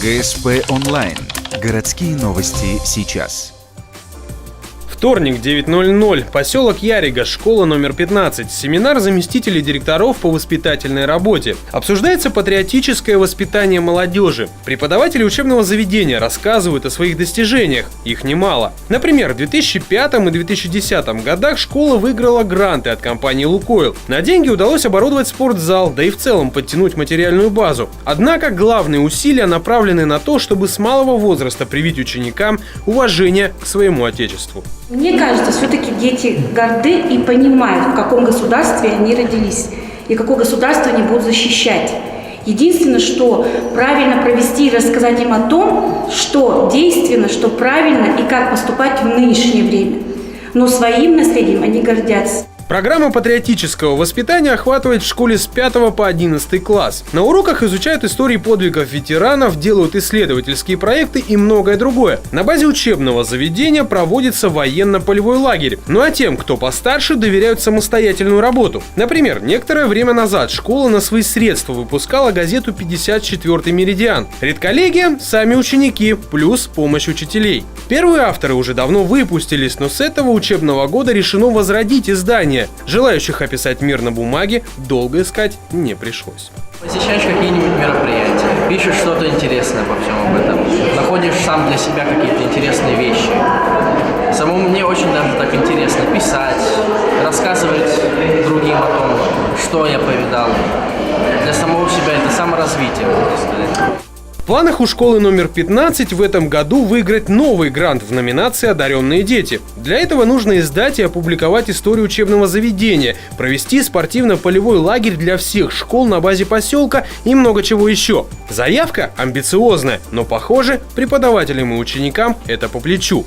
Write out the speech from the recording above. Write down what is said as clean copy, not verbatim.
ГСП онлайн. Городские новости сейчас. Вторник, 9:00. Поселок Ярига, школа номер 15. Семинар заместителей директоров по воспитательной работе. Обсуждается патриотическое воспитание молодежи. Преподаватели учебного заведения рассказывают о своих достижениях. Их немало. Например, в 2005 и 2010 годах школа выиграла гранты от компании «Лукойл». На деньги удалось оборудовать спортзал, да и в целом подтянуть материальную базу. Однако главные усилия направлены на то, чтобы с малого возраста привить ученикам уважение к своему отечеству. Мне кажется, все-таки дети горды и понимают, в каком государстве они родились и какое государство они будут защищать. Единственное, что правильно провести и рассказать им о том, что действенно, что правильно и как поступать в нынешнее время. Но своим наследием они гордятся. Программа патриотического воспитания охватывает в школе с 5 по 11 класс. На уроках изучают истории подвигов ветеранов, делают исследовательские проекты и многое другое. На базе учебного заведения проводится военно-полевой лагерь. Ну а тем, кто постарше, доверяют самостоятельную работу. Например, некоторое время назад школа на свои средства выпускала газету «54-й меридиан». Редколлегия – сами ученики, плюс помощь учителей. Первые авторы уже давно выпустились, но с этого учебного года решено возродить издание. Желающих описать мир на бумаге долго искать не пришлось. Посещаешь какие-нибудь мероприятия, пишешь что-то интересное обо всем об этом, находишь сам для себя какие-то интересные вещи. Самому мне очень даже так интересно писать, рассказывать другим о том, что я повидал. Для самого себя это саморазвитие, можно сказать. В планах у школы номер 15 в этом году выиграть новый грант в номинации «Одаренные дети». Для этого нужно издать и опубликовать историю учебного заведения, провести спортивно-полевой лагерь для всех школ на базе поселка и много чего еще. Заявка амбициозная, но, похоже, преподавателям и ученикам это по плечу.